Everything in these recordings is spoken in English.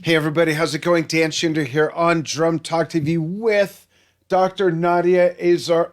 Hey everybody, how's it going? Dan Shinder here on Drum Talk TV with Dr. Nadia Azar.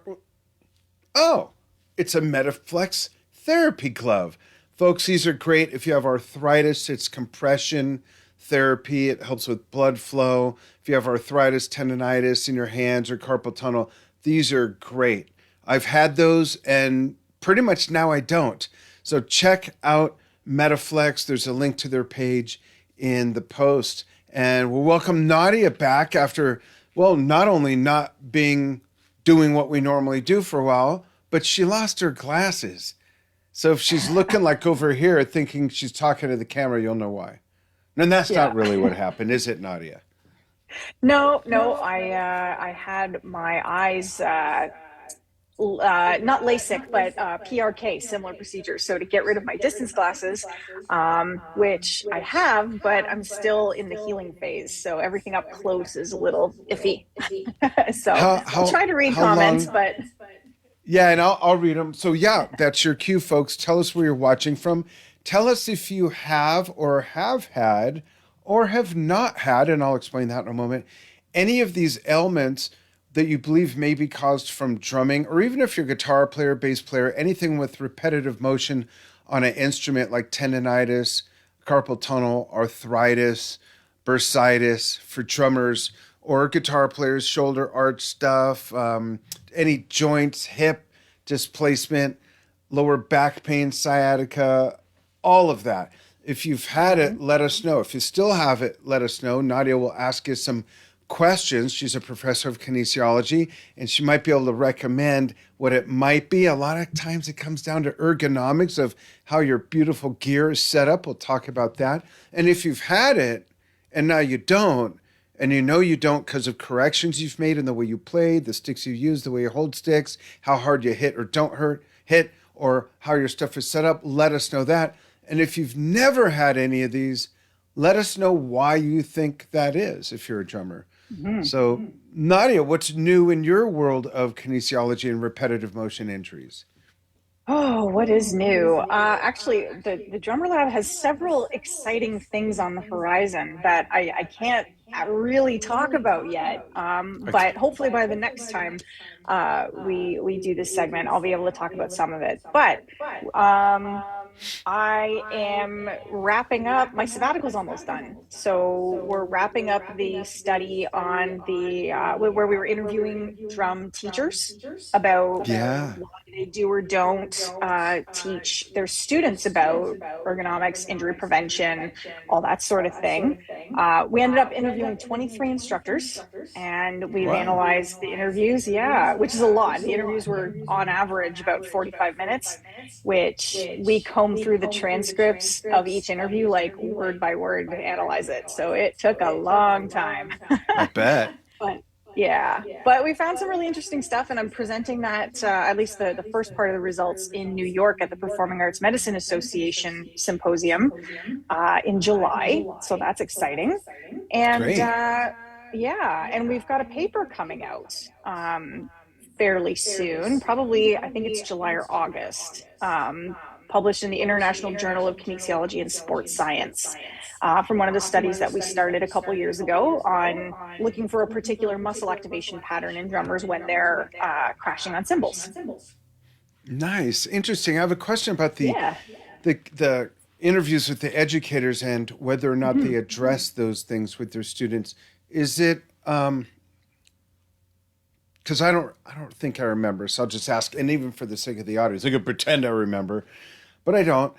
Oh, it's a MetaFlex Therapy Glove. Folks, these are great if you have arthritis. It's compression therapy. It helps with blood flow. If you have arthritis, tendinitis in your hands or carpal tunnel, these are great. I've had those and pretty much now I don't. So check out MetaFlex. There's a link to their page in the post. And we'll welcome Nadia back after, well, not only not being doing what we normally do for a while, but she lost her glasses. So if she's looking like over here thinking she's talking to the camera, you'll know why. And that's Yeah. not really what happened, is it, Nadia? No. I had my eyes not LASIK, but PRK, similar procedure. So to get rid of my distance glasses, which I have, but I'm still in the healing phase. So everything up close is a little iffy. So How I'll how try to read how comments, long? but Yeah, and I'll read them. So yeah, that's your cue, folks. Tell us where you're watching from. Tell us if you have or have had or have not had, and I'll explain that in a moment, any of these ailments that you believe may be caused from drumming, or even if you're a guitar player, bass player, anything with repetitive motion on an instrument like tendinitis, carpal tunnel, arthritis, bursitis for drummers or guitar players, shoulder arch stuff, any joints, hip displacement, lower back pain, sciatica, all of that. If you've had it, let us know. If you still have it, let us know. Nadia will ask you some questions. She's a professor of kinesiology, and she might be able to recommend what it might be. A lot of times it comes down to ergonomics of how your beautiful gear is set up. We'll talk about that. And if you've had it and now you don't, and you know you don't because of corrections you've made in the way you played, the sticks you use, the way you hold sticks, how hard you hit or don't hit, or how your stuff is set up, let us know that. And if you've never had any of these, let us know why you think that is if you're a drummer. mhm. So, Nadia, what's new in your world of kinesiology and repetitive motion injuries? Oh, what is new? Actually, the Drummer Lab has several exciting things on the horizon that I can't really talk about yet. Okay. But hopefully by the next time we do this segment, I'll be able to talk about some of it. But um, I am wrapping up. My sabbatical's almost done, so we're wrapping up the study on the where we were interviewing drum teachers about Yeah. why they do or don't teach their students about ergonomics, injury prevention, all that sort of thing. We ended up interviewing 23 instructors and we've Wow. analyzed the interviews. Yeah, which is a lot. The interviews were on average about 45 minutes, which we combed through the transcripts of each interview, like word by word, to analyze it. So it took a long time. I bet. But yeah, but we found some really interesting stuff, and I'm presenting that at least the first part of the results in New York at the Performing Arts Medicine Association symposium in July. So that's exciting, and Great. yeah, and we've got a paper coming out fairly soon, probably I think it's July or August. Published in the International Journal of Kinesiology and Sports Science from one of the studies that we started a couple years ago on looking for a particular muscle activation pattern in drummers when they're crashing on cymbals. Nice. Interesting. I have a question about Yeah. the interviews with the educators and whether or not they Mhm. address those things with their students. Is it because I don't think I remember, so I'll just ask, and even for the sake of the audience, I could pretend I remember, but I don't.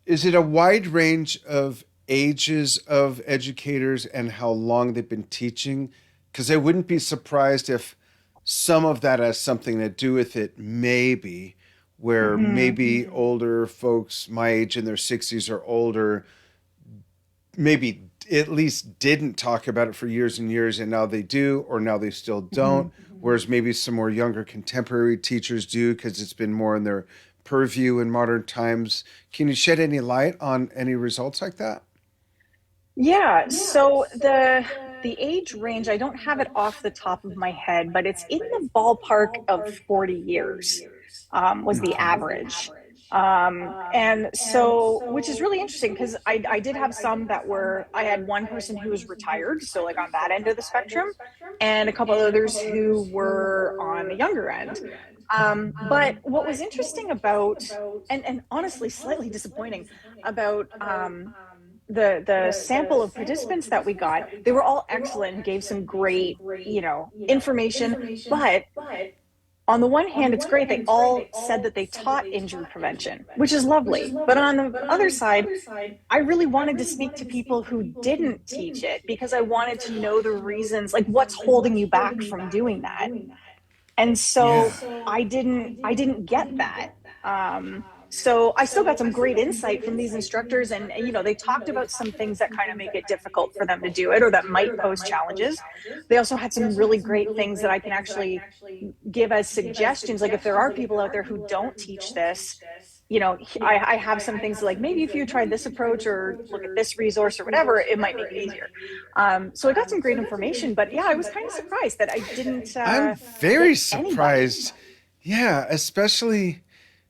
Is it a wide range of ages of educators and how long they've been teaching? Because I wouldn't be surprised if some of that has something to do with it, maybe, where Mhm. maybe older folks my age in their 60s or older maybe at least didn't talk about it for years and years, and now they do, or now they still don't. Mhm. Whereas maybe some more younger contemporary teachers do because it's been more in their purview in modern times. Can you shed any light on any results like that? Yeah, so the age range, I don't have it off the top of my head, but it's in the ballpark of 40 years was the Okay. average. And so, which is really interesting because I did have some that were, I had one person who was retired, so like on that end of the spectrum, and a couple of others who were on the younger end. But what was interesting about, and honestly slightly disappointing about the sample of participants that we got, they were all excellent and gave some great, information, but on the one hand, it's great. They all said that they taught injury prevention, which is lovely. But on the other side, I really wanted to speak to people who didn't teach it because I wanted to know the reasons, like what's holding you back from doing that. And so Yeah. I didn't get that. So I still got some great insight from these instructors, and they talked about some things that kind of make it difficult for them to do it or that might pose challenges. They also had some really great things that I can actually give as suggestions. Like if there are people out there who don't teach this, I have some things like maybe if you tried this approach or look at this resource or whatever, it might make it easier. So I got some great information, but yeah, I was kind of surprised that I didn't I'm get very anybody. surprised. Yeah, especially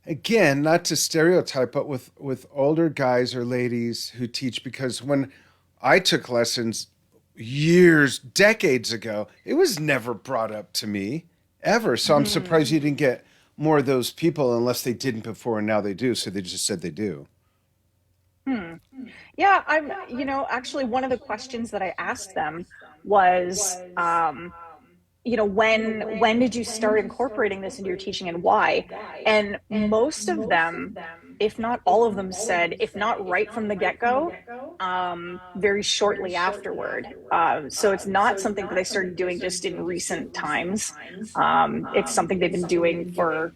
again, not to stereotype, but with older guys or ladies who teach, because when I took lessons years, decades ago, it was never brought up to me ever. So I'm surprised you didn't get more of those people unless they didn't before and now they do. So they just said they do. Hmm. Yeah, actually, one of the questions that I asked them was, when did you start incorporating this into your teaching and why? And most of them, if not all of them, said, if not right from the get-go, very shortly afterward. So it's not something that they started doing just in recent times. It's something they've been doing for,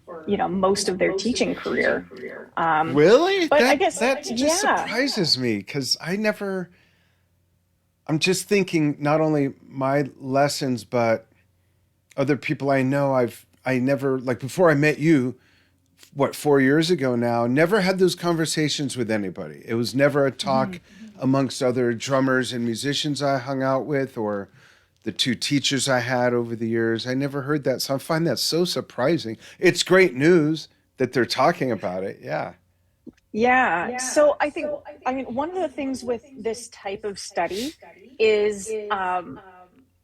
most of their teaching career. Really? But I guess, That just yeah. surprises me because I'm just thinking not only my lessons, but other people I know. I never, like before I met you, what, 4 years ago now, never had those conversations with anybody. It was never a talk amongst other drummers and musicians I hung out with or the two teachers I had over the years. I never heard that. So I find that so surprising. It's great news that they're talking about it. Yeah. Yeah. So I mean, one of the things with this type of study is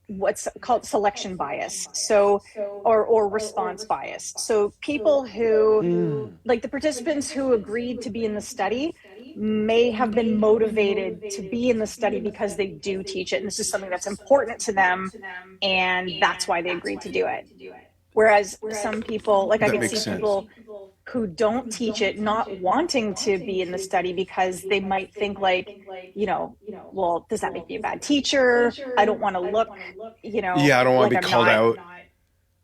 what's called selection bias. So, or response bias. So people who, Mm. like the participants who agreed to be in the study may have been motivated to be in the study because they do teach it. And this is something that's important to them. And that's why they agreed to do it. Whereas some people, like I That could makes see sense. people who don't teach it not wanting to be in the study because they might think like, well, does that make me a bad teacher? I don't want to look, Yeah, I don't want like to be I'm called not, out.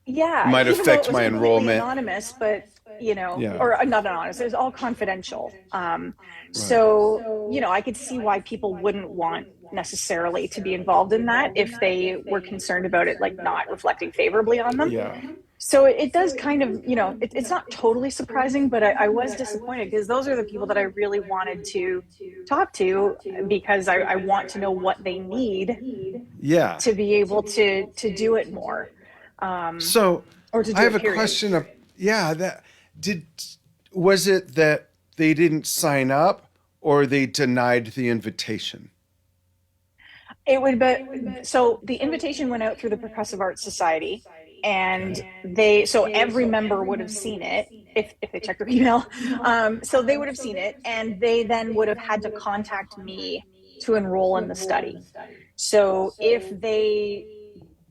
It yeah, might even though it affect was my completely enrollment. anonymous, but Yeah. or not anonymous, it was all confidential. Right. So, I could see why people wouldn't want necessarily to be involved in that if they were concerned about it like not reflecting favorably on them. Yeah. So it does kind of, it's not totally surprising, but I was disappointed because those are the people that I really wanted to talk to because I want to know what they need Yeah. to be able to do it more, um, So or to I do have it, a period. question of, yeah, that did, was it that they didn't sign up or they denied the invitation? It would be, so the invitation went out through the Percussive Arts Society, and so every member would have seen it if they checked their email. So they would have seen it, and they then would have had to contact me to enroll in the study. So if they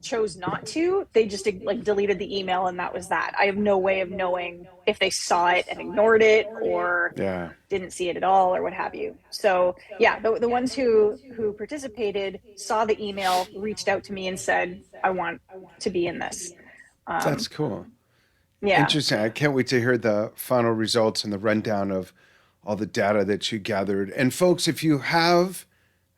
chose not to, they just like deleted the email and that was that. I have no way of knowing if they saw it and ignored it or Yeah. didn't see it at all or what have you. So yeah, the ones who participated saw the email, reached out to me and said, I want to be in this. That's Um, cool. yeah. Interesting. I can't wait to hear the final results and the rundown of all the data that you gathered. And folks, if you have,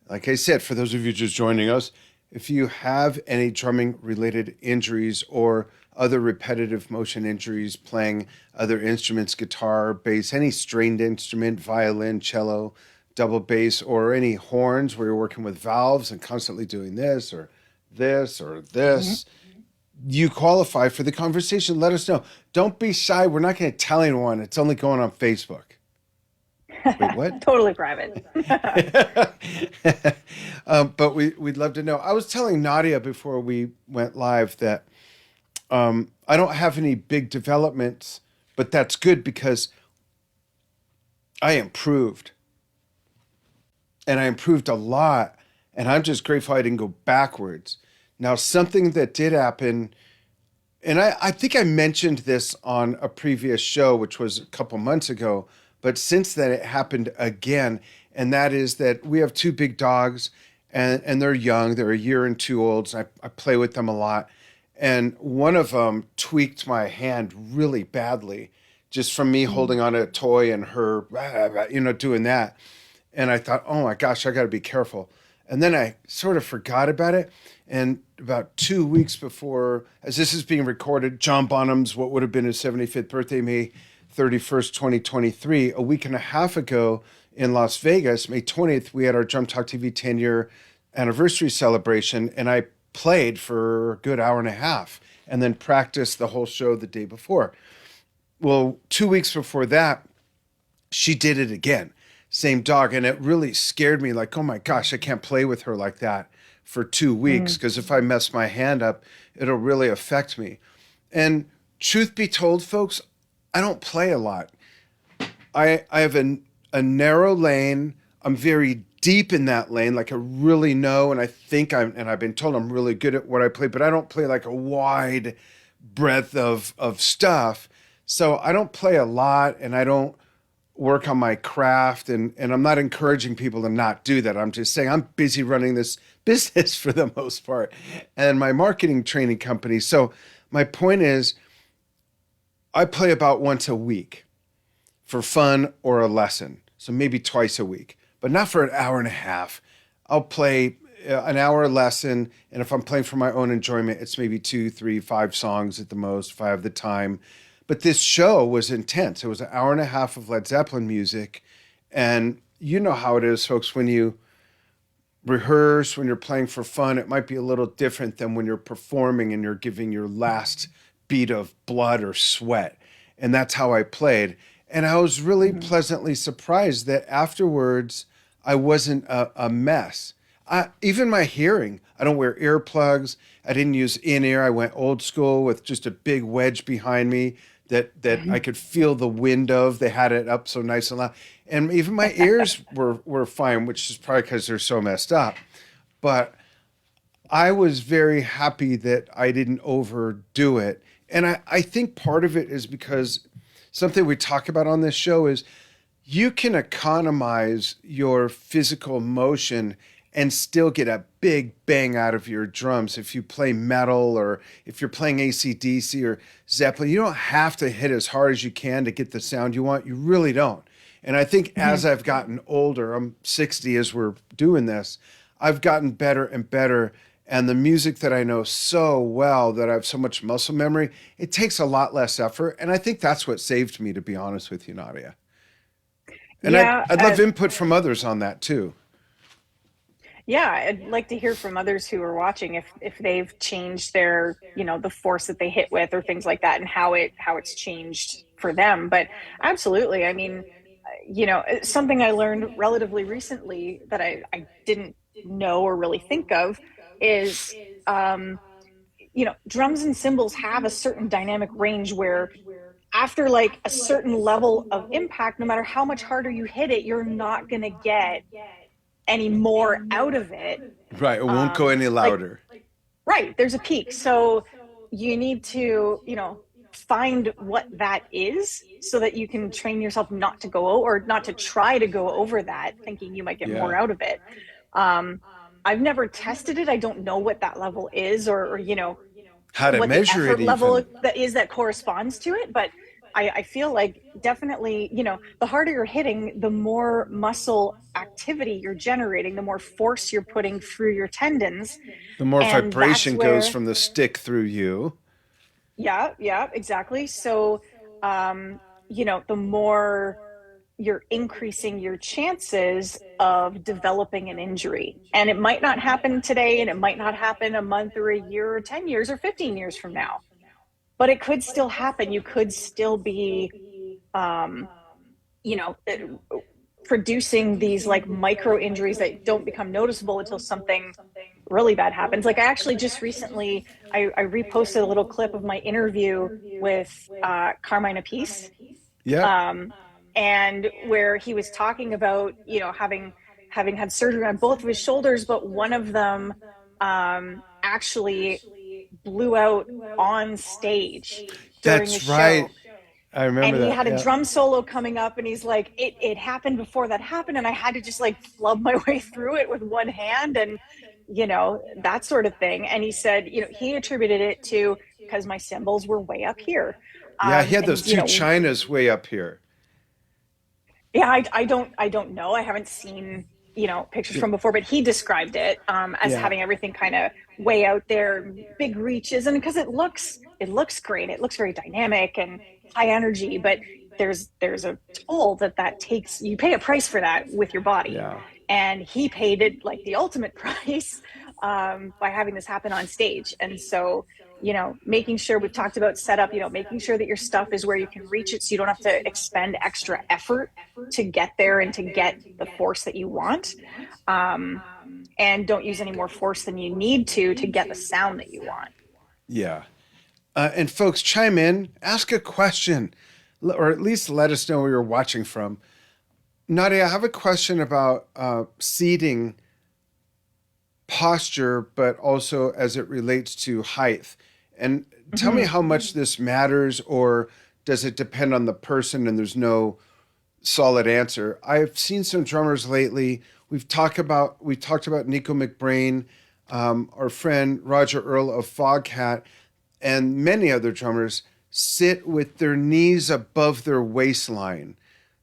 like I said, for those of you just joining us, if you have any drumming related injuries or other repetitive motion injuries, playing other instruments, guitar, bass, any stringed instrument, violin, cello, double bass, or any horns where you're working with valves and constantly doing this or this or Mhm. this, you qualify for the conversation. Let us know. Don't be shy. We're not going to tell anyone. It's only going on Facebook. Wait, what? Totally private. But we'd love to know. I was telling Nadia before we went live that I don't have any big developments, but that's good because I improved. And I improved a lot. And I'm just grateful I didn't go backwards. Now, something that did happen, and I think I mentioned this on a previous show, which was a couple months ago, but since then it happened again. And that is that we have two big dogs, and they're young. They're a year and 2 olds. I play with them a lot. And one of them tweaked my hand really badly just from me Mm. holding on to a toy and her, doing that. And I thought, oh my gosh, I got to be careful. And then I sort of forgot about it. And about 2 weeks before, as this is being recorded, John Bonham's what would have been his 75th birthday, May 31st, 2023, a week and a half ago in Las Vegas, May 20th, we had our Drum Talk TV 10-year anniversary celebration. And I played for a good hour and a half and then practiced the whole show the day before. Well, 2 weeks before that, she did it again. Same dog. And it really scared me like, oh my gosh, I can't play with her like that for 2 weeks Mm. because if I mess my hand up, it'll really affect me. And truth be told, folks, I don't play a lot. I have a narrow lane. I'm very deep in that lane. Like I really know, and I think and I've been told I'm really good at what I play, but I don't play like a wide breadth of stuff. So I don't play a lot and I don't work on my craft and I'm not encouraging people to not do that. I'm just saying I'm busy running this business for the most part and my marketing training company. So my point is I play about once a week for fun or a lesson. So maybe twice a week, but not for an hour and a half. I'll play an hour lesson. And if I'm playing for my own enjoyment, it's maybe 2, 3, 5 songs at the most if I have the time. But this show was intense. It was an hour and a half of Led Zeppelin music. And you know how it is, folks, when you rehearse, when you're playing for fun, it might be a little different than when you're performing and you're giving your last beat of blood or sweat. And that's how I played. And I was really Mhm. pleasantly surprised that afterwards I wasn't a mess. Even my hearing, I don't wear earplugs. I didn't use in ear. I went old school with just a big wedge behind me that I could feel the wind of. They had it up so nice and loud. And even my ears were fine, which is probably because they're so messed up. But I was very happy that I didn't overdo it. And I think part of it is because something we talk about on this show is you can economize your physical motion and still get a big bang out of your drums. If you play metal or if you're playing AC/DC or Zeppelin, you don't have to hit as hard as you can to get the sound you want. You really don't. And I think as Mhm. I've gotten older, I'm 60 as we're doing this, I've gotten better and better. And the music that I know so well, that I have so much muscle memory, it takes a lot less effort. And I think that's what saved me, to be honest with you, Nadia. And Yeah, I'd love input from others on that too. yeah, I'd like to hear from others who are watching if they've changed their, the force that they hit with or things like that and how it's changed for them. But absolutely, I mean, it's something I learned relatively recently that I didn't know or really think of is drums and cymbals have a certain dynamic range where after like a certain level of impact, no matter how much harder you hit it, you're not going to get any more out of it. Right. It won't go any Like, louder. right, there's a peak. So you need to, find what that is so that you can train yourself not to go or not to try to go over that thinking you might get more Yeah. out of it. Um, I've never tested it. I don't know what that level is or How to what the measure it effort level even. that is that corresponds to it. But I feel like definitely, the harder you're hitting, the more muscle activity you're generating, the more force you're putting through your tendons. The more And that's vibration goes where, from the stick through you. yeah, yeah, exactly. So, the more, you're increasing your chances of developing an injury. And it might not happen today, and it might not happen a month or a year or 10 years or 15 years from now, but it could still happen. You could still be, um, you know, producing these like micro injuries that don't become noticeable until something really bad happens. Like I actually just recently, I reposted a little clip of my interview with Carmine Appice, Yep. um, and where he was talking about, you know, having had surgery on both of his shoulders, but one of them actually blew out on stage during a That's right. show. I And remember he that. had a Yeah. drum solo coming up, and he's like, it happened before that happened, and I had to just like flub my way through it with one hand, and you know, that sort of thing. And he said, you know, he attributed it to because my cymbals were way up here. Yeah, he had those And you two know, Chinas way up here. yeah, I don't know. I haven't seen, you know, pictures Yeah. from before, but he described it as Yeah. having everything kind of way out there, big reaches, and because it looks great, it looks very dynamic and high energy, but there's a toll that takes. You pay a price for that with your body, Yeah. and he paid it like the ultimate price by having this happen on stage. And so, you know, making sure we've talked about setup, you know, making sure that your stuff is where you can reach it so you don't have to expend extra effort to get there and to get the force that you want. Um, and don't use any more force than you need to get the sound that you want. Yeah. And folks, chime in, ask a question, or at least let us know where you're watching from. Nadia, I have a question about seating posture, but also as it relates to height. And tell me Mm-hmm. how much this matters, or does it depend on the person and there's no solid answer? I've seen some drummers lately. We talked about Nico McBrain, our friend Roger Earl of Foghat, and many other drummers sit with their knees above their waistline.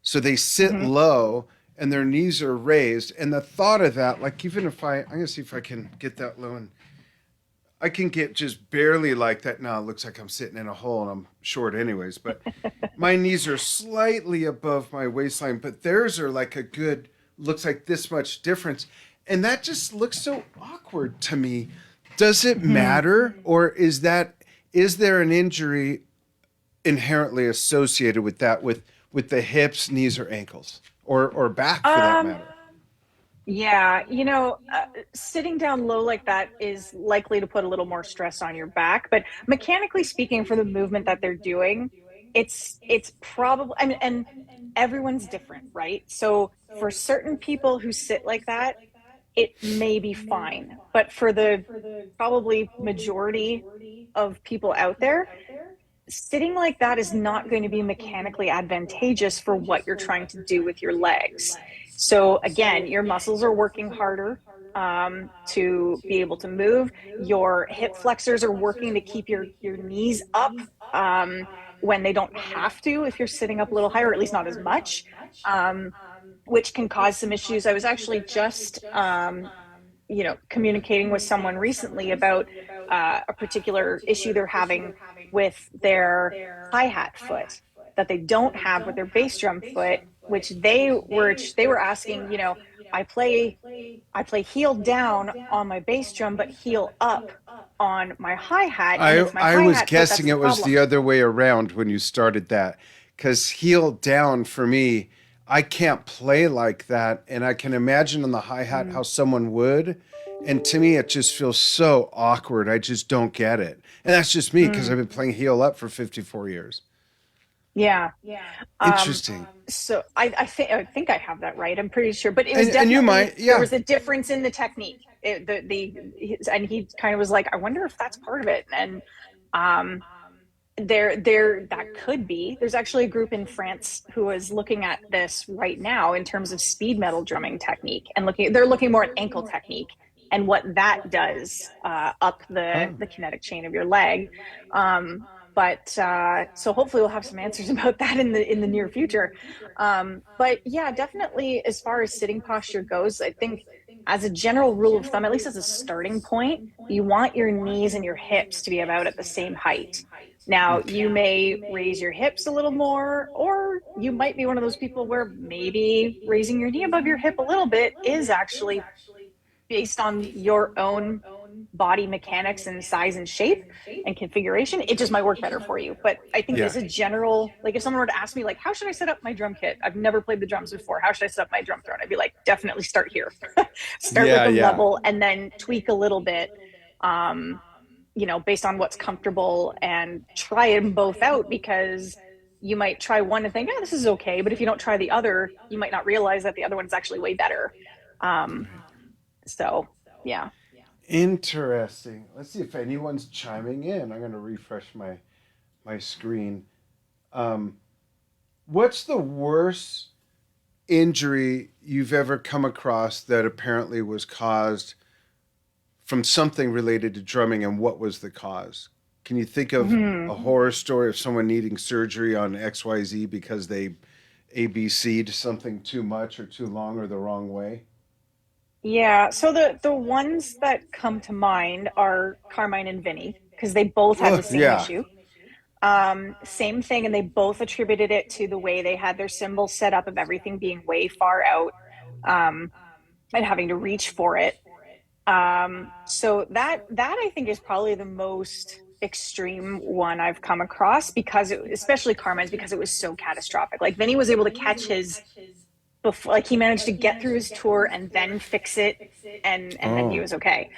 So they sit Mm-hmm. low and their knees are raised. And the thought of that, like even if I'm going to see if I can get that low, and I can get just barely like that. Now it looks like I'm sitting in a hole and I'm short anyways, but my knees are slightly above my waistline, but theirs are like a good, looks like this much difference. And that just looks so awkward to me. Does it Mm-hmm. matter, or is there an injury inherently associated with that, with the hips, knees, or ankles, or back for that Um, matter? Yeah, you know, sitting down low like that is likely to put a little more stress on your back. But mechanically speaking, for the movement that they're doing, it's probably, I mean, and everyone's different, right? So for certain people who sit like that, it may be fine. But for the probably majority of people out there, sitting like that is not going to be mechanically advantageous for what you're trying to do with your legs. So again, your muscles are working harder to be able to move. Your hip flexors are working to keep your knees up when they don't have to if you're sitting up a little higher, or at least not as much, um, which can cause some issues. I was actually just you know, communicating with someone recently about a particular issue they're having with their hi-hat foot that they don't have with their bass drum foot, which they were asking, you know, I play I play heel down on my bass drum but heel up on my hi-hat, and I it's my I was hi-hat foot that's guessing the it was the problem. other way around when you started that, because heel down for me, I can't play like that, and I can imagine on the hi hat how Mm. someone would, and to me it just feels so awkward. I just don't get it, and that's just me because I've Mm. been playing heel up for 54 years. Yeah. Um, Interesting, so I think I have that right. I'm pretty sure, but it was and you definitely might, there yeah. was a difference in the technique. And he kind of was like, I wonder if that's part of it. And um, there that could be. There's actually a group in France who is looking at this right now in terms of speed metal drumming technique, and they're looking more at ankle technique and what that does up Huh. the kinetic chain of your leg. But so hopefully we'll have some answers about that in the near future. But yeah, definitely as far as sitting posture goes, I think as a general rule of thumb, at least as a starting point, you want your knees and your hips to be about at the same height. Now, you Okay. may raise your hips a little more, or you might be one of those people where maybe raising your knee above your hip a little bit is actually based on your own body mechanics and size and shape and configuration. It just might work better for you. But I think Yeah. as a general, like if someone were to ask me, like, how should I set up my drum kit? I've never played the drums before. How should I set up my drum throne? I'd be like, definitely start here. Start with Yeah, a yeah. level and then tweak a little bit. Um, Based on what's comfortable and try them both out because you might try one and think, oh, this is okay. But if you don't try the other, you might not realize that the other one's actually way better. Um, so, yeah. Interesting. Let's see if anyone's chiming in. I'm going to refresh my screen. Um, what's the worst injury you've ever come across that apparently was caused from something related to drumming, and what was the cause? Can you think of Hmm. a horror story of someone needing surgery on XYZ because they ABC'd something too much or too long or the wrong way? Yeah. So the ones that come to mind are Carmine and Vinny because they both had the Ugh, same yeah. issue. Same thing, and they both attributed it to the way they had their cymbals set up of everything being way far out, um, and having to reach for it. So that I think is probably the most extreme one I've come across because especially Carmine's because it was so catastrophic. Like Vinny was able to catch his before, like he managed to get through his tour and then fix it, and then he Oh, was okay.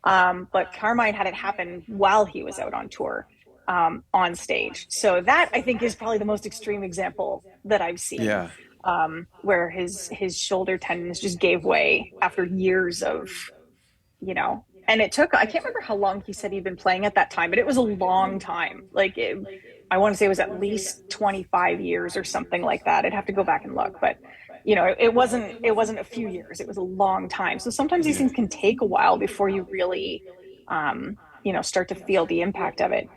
But Carmine had it happen while he was out on tour, on stage. So that I think is probably the most extreme example that I've seen, yeah. where his shoulder tendons just gave way after years of and it took, I can't remember how long he said he'd been playing at that time, but it was a long time. I want to say it was at least 25 years or something like that. I'd have to go back and look, but it wasn't a few years. It was a long time. So sometimes these Yeah. things can take a while before you really, start to feel the impact of it.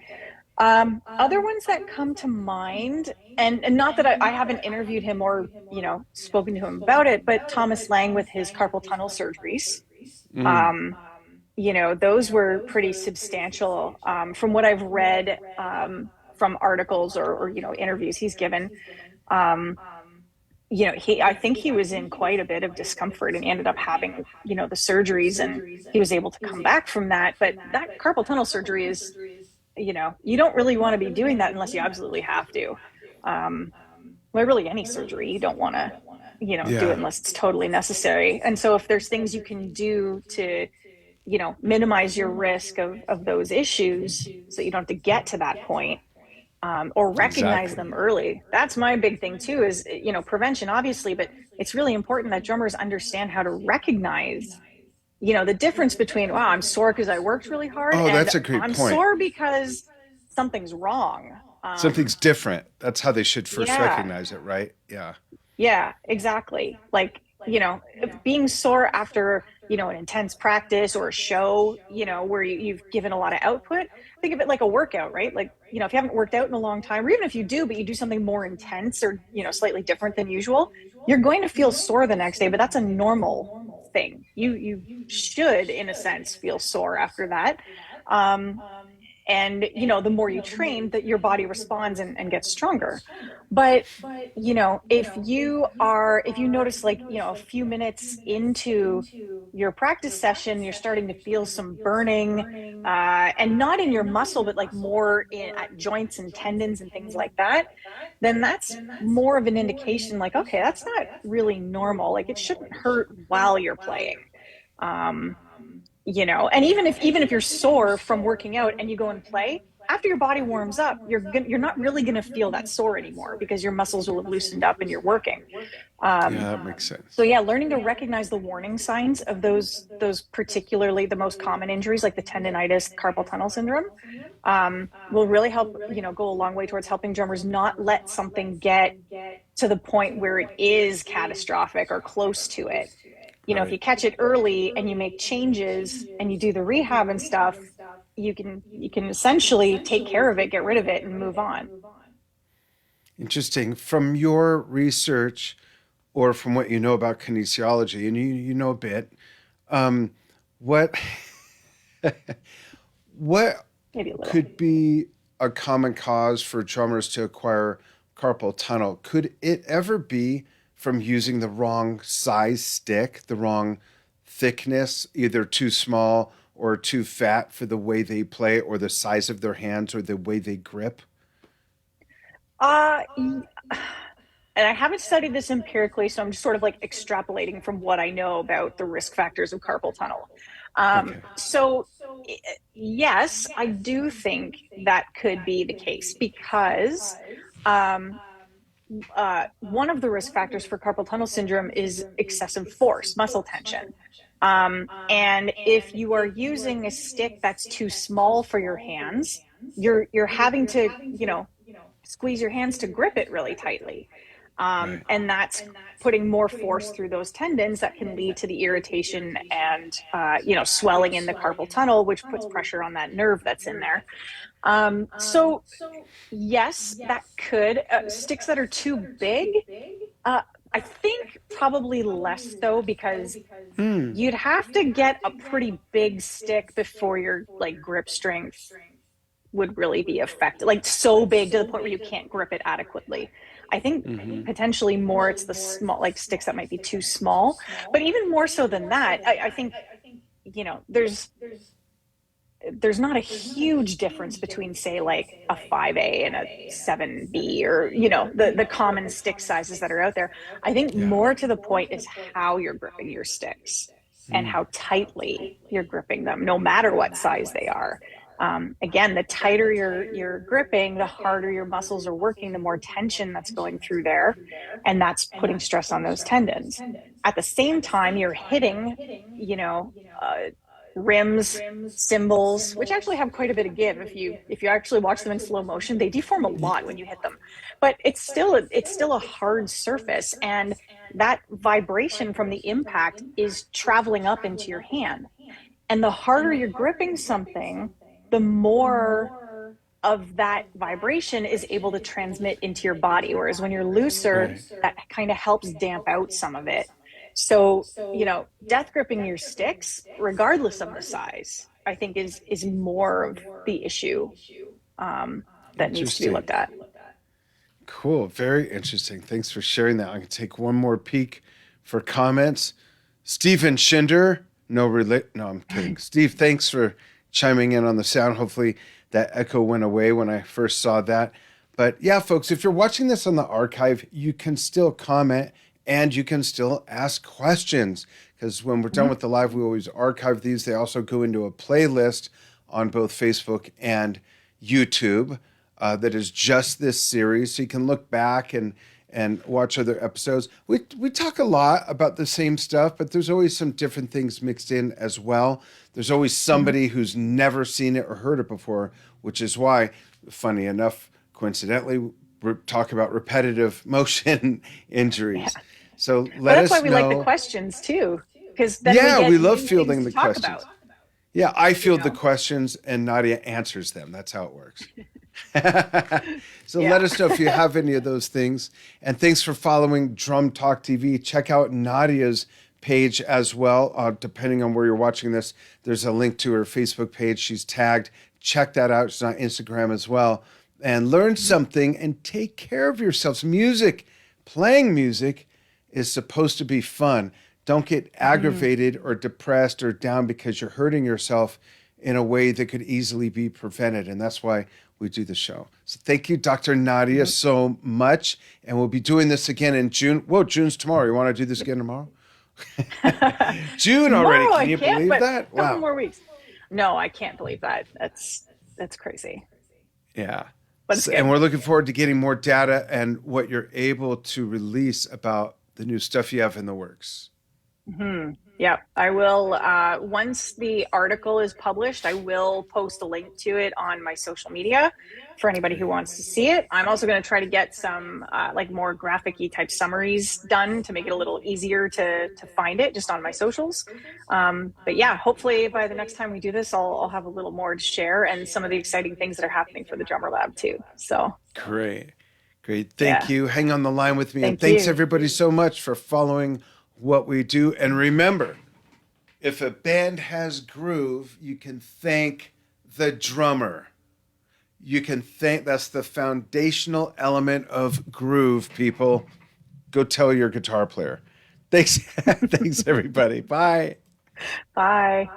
Other ones that come to mind, and not that I haven't interviewed him or, spoken to him about it, but Thomas Lang with his carpal tunnel surgeries. Mm. Um, those were pretty substantial, from what I've read, from articles or interviews he's given. Um, I think he was in quite a bit of discomfort and ended up having, the surgeries, and he was able to come back from that. But that carpal tunnel surgery is, you don't really want to be doing that unless you absolutely have to. Um, well, really any surgery, you don't want to, do it Yeah. unless it's totally necessary. And so if there's things you can do to minimize your risk of those issues so you don't have to get to that point, or recognize Exactly. them early. That's my big thing too, is, prevention, obviously, but it's really important that drummers understand how to recognize, the difference between, wow, I'm sore because I worked really hard, Oh, and that's a great I'm point. sore because something's wrong. Something's different. That's how they should first Yeah, recognize it, right? Yeah. yeah, exactly. Like, being sore after, an intense practice or a show, where you've given a lot of output, think of it like a workout, right? Like, if you haven't worked out in a long time, or even if you do, but you do something more intense or, slightly different than usual, you're going to feel sore the next day, but that's a normal thing. You should, in a sense, feel sore after that. Um, and the more you train, that your body responds and gets stronger. But if you notice, like, a few minutes into your practice session, you're starting to feel some burning, and not in your muscle, but like more at joints and tendons and things like that, then that's more of an indication, like, okay, that's not really normal. Like, it shouldn't hurt while you're playing. um and even if you're sore from working out and you go and play, after your body warms up, you're not really going to feel that sore anymore because your muscles will have loosened up and you're working. Yeah, um, that makes so sense. yeah, learning to recognize the warning signs of those particularly the most common injuries, like the tendinitis, carpal tunnel syndrome, will really help, go a long way towards helping drummers not let something get to the point where it is catastrophic or close to it. If you Right. catch it early and you make changes and you do the rehab and stuff, you can essentially take care of it, get rid of it, and move on. Interesting. From your research or from what you know about kinesiology, and you know a bit, um, what what Maybe a little. could be a common cause for drummers to acquire carpal tunnel. Could it ever be from using the wrong size stick, the wrong thickness, either too small or too fat for the way they play, or the size of their hands, or the way they grip? Uh, y- and I haven't studied this empirically, so I'm just sort of like extrapolating from what I know about the risk factors of carpal tunnel. Okay. So, yes, I do think that could be the case because um, one of the risk factors for carpal tunnel syndrome is excessive force, muscle tension. And if you are using a stick that's too small for your hands, you're having to, squeeze your hands to grip it really tightly. Right. And that's putting more force through those tendons that can lead to the irritation and, swelling in the carpal tunnel, which puts pressure on that nerve that's in there. So yes, that could. Sticks that are too big, uh, I think probably less though, because Hmm. you'd have to get a pretty big stick before your like grip strength would really be affected, like so big to the point where you can't grip it adequately. I think Mm-hmm. potentially more it's the small, like sticks that might be too small, but even more so than that, I think, you know, there's not a huge difference between say like a 5A and a 7B, or the common stick sizes that are out there. I think Yeah. more to the point is how you're gripping your sticks and Mm. how tightly you're gripping them, no matter what size they are. Again, the tighter you're gripping, the harder your muscles are working, the more tension that's going through there, and that's putting stress on those tendons. At the same time, you're hitting, you know, uh, rims, cymbals, which actually have quite a bit of give. If you actually watch them in slow motion, they deform a lot when you hit them. But it's still a hard surface, and that vibration from the impact is traveling up into your hand. And the harder you're gripping something, the more of that vibration is able to transmit into your body. Whereas when you're looser, Right. that kind of helps damp out some of it. So, death gripping your sticks, regardless of the size, I think is more of the issue that needs to be Interesting. looked at. Cool. Very interesting. Thanks for sharing that. I can take one more peek for comments. Stephen Shinder, no relate. No, I'm kidding. Steve, thanks for chiming in on the sound. Hopefully that echo went away when I first saw that. But yeah, folks, if you're watching this on the archive, you can still comment and you can still ask questions, because when we're done Mhm. with the live, we always archive these. They also go into a playlist on both Facebook and YouTube, that is just this series, so you can look back and watch other episodes. We talk a lot about the same stuff, but there's always some different things mixed in as well. There's always Mhm. somebody who's never seen it or heard it before, which is why, funny enough, coincidentally, we talk about repetitive motion Yeah. injuries. So But let that's why us we like the know. questions too, because then we Yeah, we get love new things fielding to the talk about, questions. Yeah, I you field the know? questions and Nadia answers them. That's how it works. So let Yeah. us know if you have any of those things. And thanks for following Drum Talk TV. Check out Nadia's page as well. Depending on where you're watching this, there's a link to her Facebook page. She's tagged. Check that out. She's on Instagram as well. And learn something and take care of yourselves. Playing music is supposed to be fun. Don't get Mhm. aggravated or depressed or down because you're hurting yourself in a way that could easily be prevented. And that's why we do the show. So thank you, Dr. Nadia, Mhm. so much. And we'll be doing this again in June. Whoa, June's tomorrow. You want to do this again tomorrow? June already. Tomorrow Can I you can't, believe but that? a couple Wow. more weeks. No, I can't believe that. That's crazy, Yeah. but it's And good. we're looking forward to getting more data and what you're able to release about the new stuff you have in the works. Yeah, I will. Once the article is published, I will post a link to it on my social media for anybody who Great. wants to see it. I'm also going to try to get some like more graphic-y type summaries done to make it a little easier to find it just on my socials. But yeah, hopefully by the next time we do this, I'll have a little more to share and some of the exciting things that are happening for the Drummer Lab too. So Great. Great. Thank yeah, you. Hang on the line with me. And thank thanks you. everybody so much for following what we do. And remember, if a band has groove, you can thank the drummer. You can thank, that's the foundational element of groove, people. Go tell your guitar player. Thanks. Thanks, everybody. Bye. Bye.